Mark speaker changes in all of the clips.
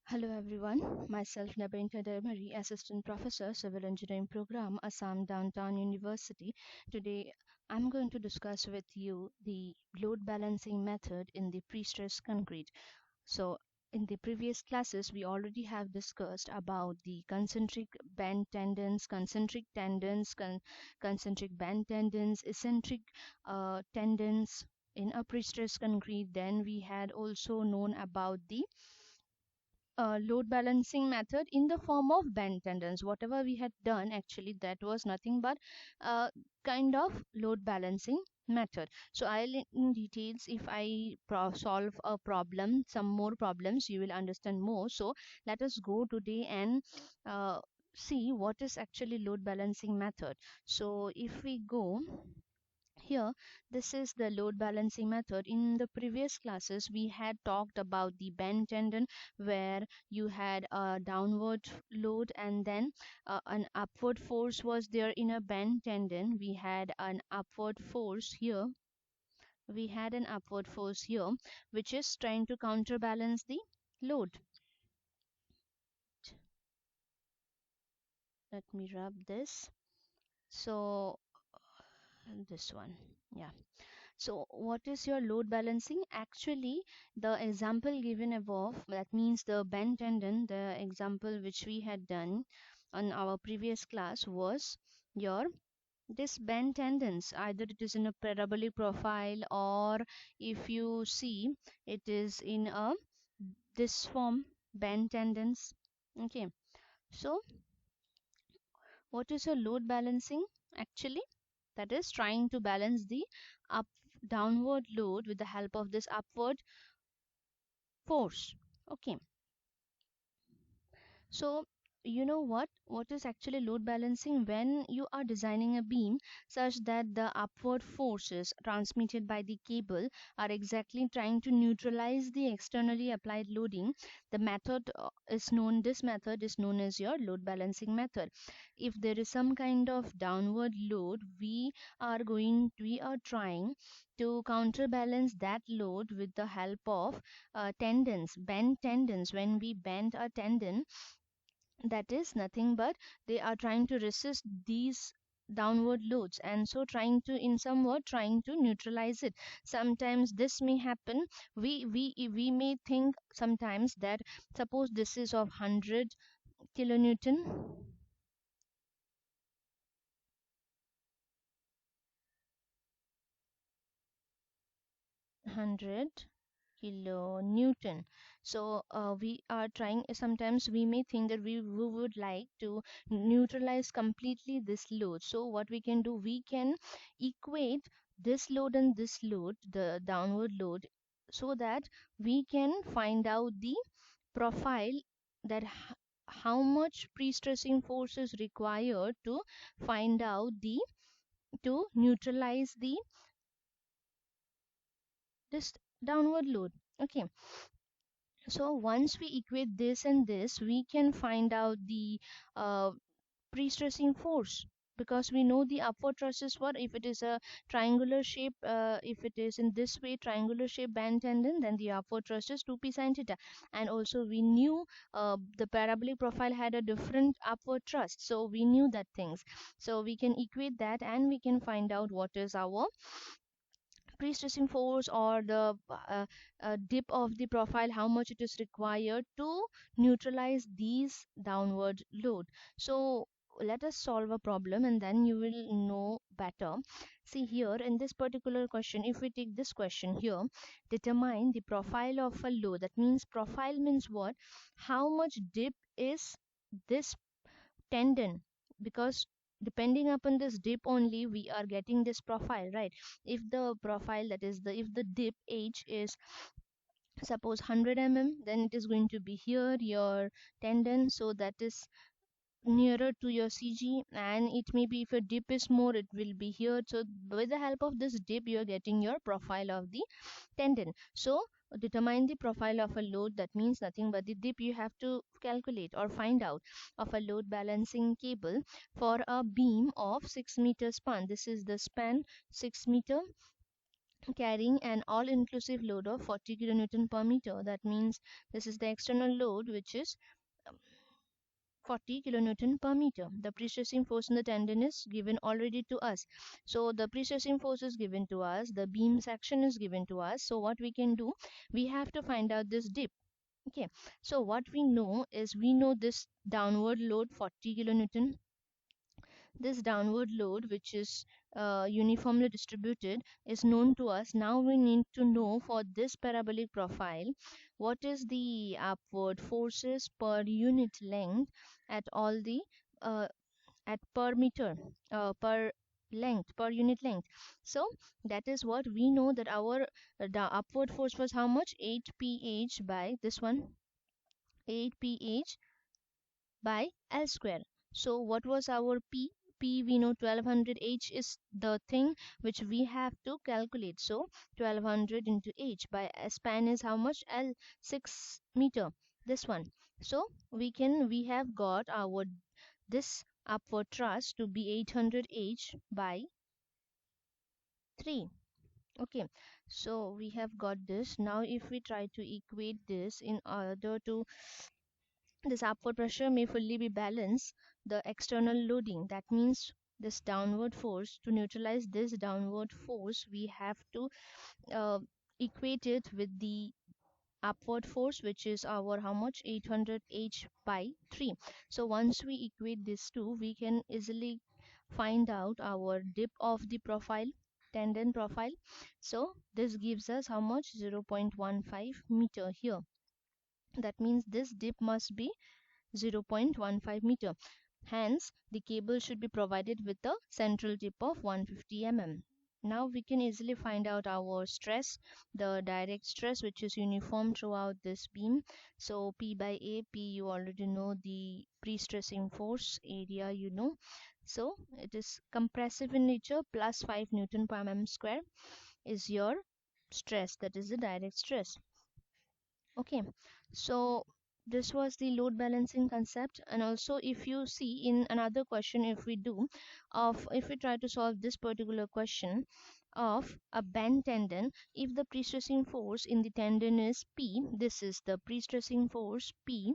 Speaker 1: Hello everyone, myself Nabinka Dermari, Assistant Professor, Civil Engineering Program, Assam Downtown University. Today I'm going to discuss with you the load balancing method in the pre-stressed concrete. So in the previous classes, we already have discussed about the concentric band tendons, concentric band tendons, eccentric tendons in a pre-stressed concrete. Then we had also known about the load balancing method in the form of bend tendons. Whatever we had done, actually that was nothing but kind of load balancing method. So I'll in details, if I solve a problem, some more problems, you will understand more. So let us go today and see what is actually load balancing method. So if we go here, this is the load balancing method. In the previous classes, we had talked about the bend tendon, where you had a downward load and then an upward force was there in a bend tendon. We had an upward force here. We had an upward force here, which is trying to counterbalance the load. Let me rub this. So, this one. Yeah. So, what is your load balancing? Actually, the example given above, that means the bend tendon, the example which we had done on our previous class was your this bend tendons. Either it is in a parabolic profile, or if you see, it is in a this form, bend tendons. Okay. So, what is your load balancing? Actually, that is trying to balance the up downward load with the help of this upward force. Okay, so you know what is actually load balancing? When you are designing a beam such that the upward forces transmitted by the cable are exactly trying to neutralize the externally applied loading, the method is known this method is known as your load balancing method. If there is some kind of downward load, we are trying to counterbalance that load with the help of bend tendons. When we bend a tendon, that is nothing but they are trying to resist these downward loads, and so trying to, in some word, trying to neutralize it. Sometimes this may happen. We may think sometimes that, suppose this is of 100 kilonewton, 100 kilonewton. So we are trying, sometimes we may think that we would like to neutralize completely this load. So what we can do, we can equate this load and this load, the downward load, so that we can find out the profile, that how much pre-stressing force is required to find out the to neutralize the this downward load. Okay, so once we equate this and this, we can find out the uh, pre-stressing force, because we know the upward thrust is what, if it is a triangular shape, if it is in this way, triangular shape band tendon, then the upward thrust is 2p sine theta. And also we knew the parabolic profile had a different upward thrust, so we knew that things. So we can equate that and we can find out what is our pre-stressing force, or the dip of the profile, how much it is required to neutralize these downward load. So let us solve a problem and then you will know better. See here in this particular question, if we take this question here, determine the profile of a load. That means profile means what, how much dip is this tendon, because depending upon this dip only we are getting this profile, right? If the profile, that is the, if the dip h is suppose 100 then it is going to be here your tendon, so that is nearer to your CG. And it may be, if a dip is more, it will be here. So with the help of this dip you are getting your profile of the tendon. So determine the profile of a load, that means nothing but the dip you have to calculate or find out of a load balancing cable for a beam of 6 meters span. This is the span 6 meter, carrying an all-inclusive load of 40 kilonewton per meter. That means this is the external load, which is 40 kilonewton per meter. The pre-stressing force in the tendon is given already to us. So the pre-stressing force is given to us, the beam section is given to us. So what we can do, we have to find out this dip. Okay, so what we know is, we know this downward load 40 kilonewton. This downward load, which is uniformly distributed, is known to us. Now we need to know, for this parabolic profile, what is the upward forces per unit length at all the uh, at per meter, per length, per unit length. So that is what we know, that our the upward force was how much, 8 ph by this one, 8 ph by L square. So what was our P? P we know 1200 H is the thing which we have to calculate. So 1200 into H by span is how much? L, 6 meter. This one. So we have got our this upward thrust to be 800 H by 3. Okay, so we have got this. Now if we try to equate this in order to this upward pressure may fully be balanced the external loading. That means this downward force, to neutralize this downward force, we have to uh, equate it with the upward force, which is our how much, 800 H by 3. So once we equate these two, we can easily find out our dip of the profile, tendon profile. So this gives us how much, 0.15 meter here. That means this dip must be 0.15 meter. Hence, the cable should be provided with a central tip of 150 mm. Now we can easily find out our stress, the direct stress, which is uniform throughout this beam. So P by A, P you already know, the pre-stressing force, area you know. So it is compressive in nature, plus 5 Newton per mm square is your stress, that is the direct stress. Okay, so this was the load balancing concept. And also, if you see in another question, if we try to solve this particular question of a bent tendon, if the pre-stressing force in the tendon is P, this is the pre-stressing force P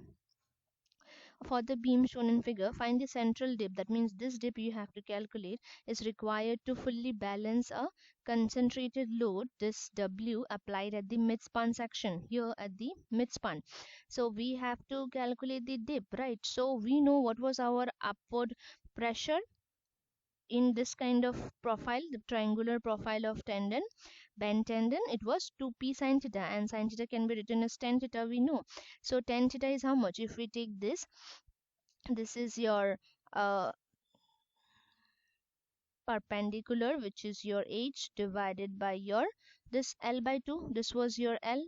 Speaker 1: for the beam shown in figure, find the central dip. That means this dip you have to calculate is required to fully balance a concentrated load, this W applied at the midspan section, here at the midspan. So we have to calculate the dip, right? So we know what was our upward pressure in this kind of profile, the triangular profile of tendon, bent tendon, it was 2p sine theta, and sine theta can be written as tan theta, we know. So tan theta is how much? If we take this is your perpendicular, which is your h, divided by your this L by 2, this was your L,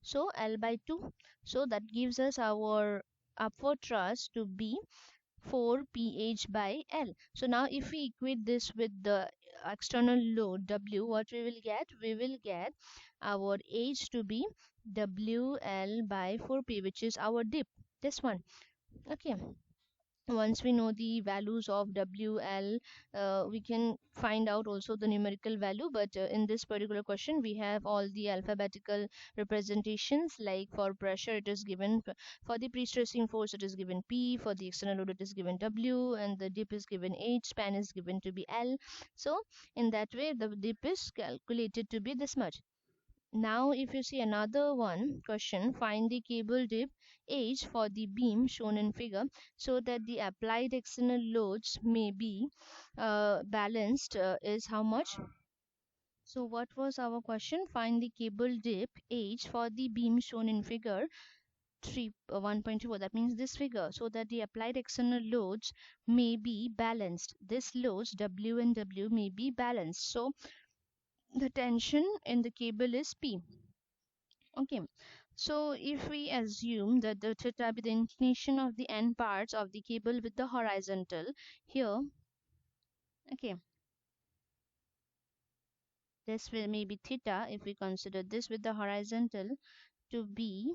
Speaker 1: so L by 2. So that gives us our upward thrust to be 4 ph by L. So now if we equate this with the external load W, what we will get? We will get our H to be WL by 4p, which is our dip, this one. Okay, once we know the values of WL, we can find out also the numerical value. But in this particular question, we have all the alphabetical representations. Like for pressure, it is given for the pre-stressing force, it is given P. For the external load, it is given W, and the dip is given H. Span is given to be L. So in that way, the dip is calculated to be this much. Now, if you see another one question, find the cable dip H for the beam shown in figure, so that the applied external loads may be balanced, is how much? So what was our question? Find the cable dip H for the beam shown in figure 1.24. That means this figure, so that the applied external loads may be balanced. This loads W and W may be balanced. So the tension in the cable is P. Okay, so if we assume that the theta be the inclination of the end parts of the cable with the horizontal here, okay, this will maybe theta. If we consider this with the horizontal to be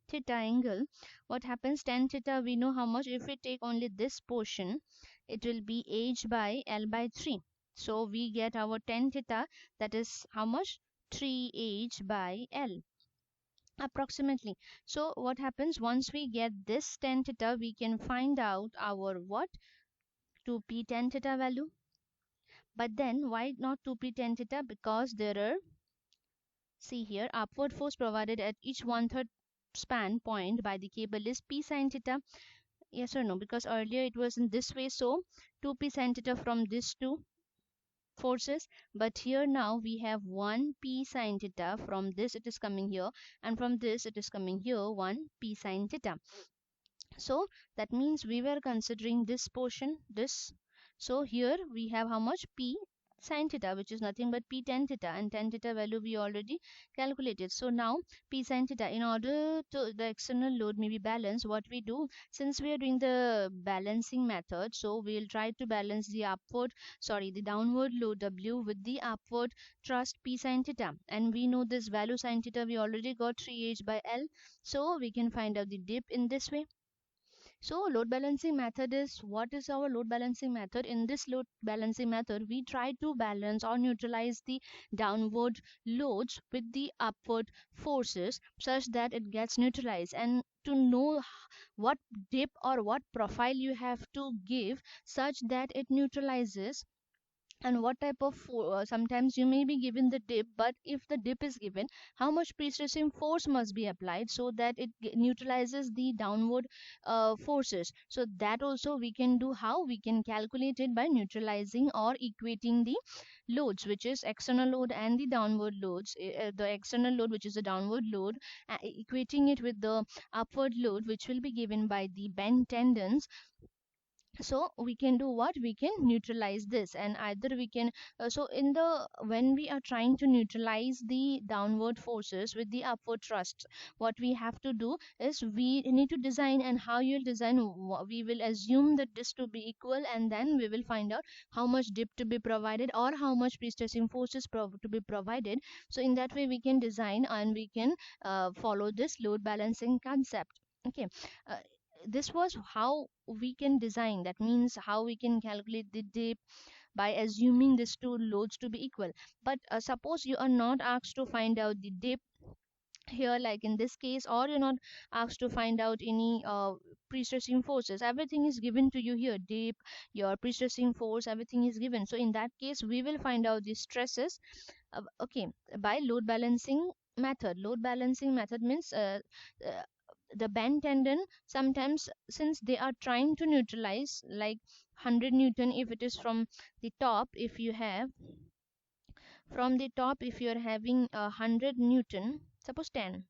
Speaker 1: theta angle, what happens? Tan theta, we know how much. If we take only this portion, it will be H by L by 3. So we get our tan theta, that is how much? 3h by L approximately. So what happens once we get this tan theta, we can find out our what? 2p tan theta value. But then why not 2p tan theta? Because there are, see here, upward force provided at each one third span point by the cable is p sin theta. Yes or no? Because earlier it was in this way, so 2p sin theta from these two forces, but here now we have 1 p sin theta. From this it is coming here, and from this it is coming here, 1 p sin theta. So that means we were considering this portion, this. So here we have how much? P sin theta, which is nothing but p tan theta, and tan theta value we already calculated. So now p sin theta, in order to the external load may be balanced, what we do, since we are doing the balancing method, so we'll try to balance the upward, sorry, the downward load W with the upward thrust p sin theta, and we know this value sin theta we already got 3h by L, so we can find out the dip in this way. So load balancing method is, what is our load balancing method? In this load balancing method, we try to balance or neutralize the downward loads with the upward forces such that it gets neutralized. And to know what dip or what profile you have to give such that it neutralizes, and what type of sometimes you may be given the dip, but if the dip is given, how much pre-stressing force must be applied so that it neutralizes the downward forces. So that also we can do, how we can calculate it by neutralizing or equating the loads, which is external load and the downward loads. The external load, which is the downward load, equating it with the upward load, which will be given by the bent tendons. So we can do what, we can neutralize this, and either we can so in the, when we are trying to neutralize the downward forces with the upward thrust, what we have to do is we need to design, and how you'll design, we will assume that this to be equal, and then we will find out how much dip to be provided or how much pre-stressing forces to be provided. So in that way we can design, and we can follow this load balancing concept. Okay. uh, this was how we can design, that means how we can calculate the dip by assuming these two loads to be equal. But suppose you are not asked to find out the dip here, like in this case, or you're not asked to find out any pre-stressing forces, everything is given to you here, dip, your pre-stressing force, everything is given. So in that case we will find out the stresses, okay, by load balancing method. Load balancing method means uh, the bend tendon, sometimes since they are trying to neutralize, like 100 newton, if it is from the top, if you have from the top, if you are having 100 newton, suppose 10,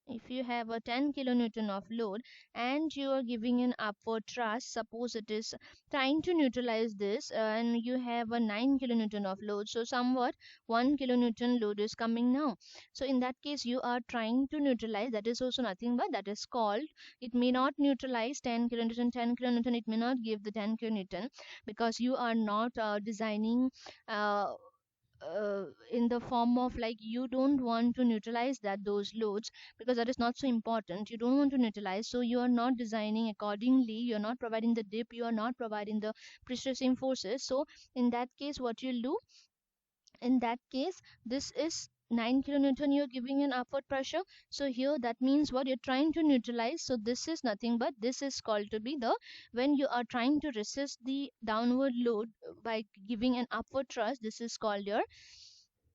Speaker 1: if you have a 10 kilonewton of load and you are giving an upward thrust, suppose it is trying to neutralize this, and you have a 9 kilonewton of load, so somewhat 1 kilonewton load is coming now. So in that case you are trying to neutralize, that is also nothing but, that is called, it may not neutralize 10 kilonewton, 10 kilonewton, it may not give the 10 kilonewton, because you are not designing uh, in the form of, like, you don't want to neutralize that those loads, because that is not so important, you don't want to neutralize, so you are not designing accordingly, you're not providing the dip, you are not providing the pre-stressing forces. So in that case what you'll do, in that case this is 9 kilonewton, you're giving an upward pressure, so here that means what, you're trying to neutralize, so this is nothing but, this is called to be the, when you are trying to resist the downward load by giving an upward thrust, this is called your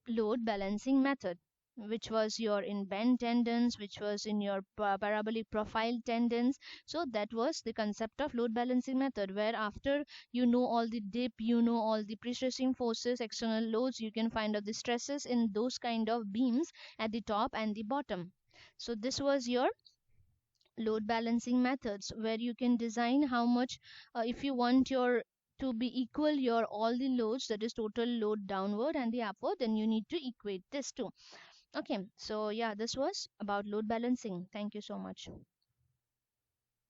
Speaker 1: load balancing method, which was your in bend tendons, which was in your parabolic profile tendons. So that was the concept of load balancing method, where after you know all the dip, you know all the pre-stressing forces, external loads, you can find out the stresses in those kind of beams at the top and the bottom. So this was your load balancing methods, where you can design how much, if you want your to be equal your all the loads, that is total load downward and the upward, then you need to equate this too. Okay, so yeah, this was about load balancing. Thank you so much.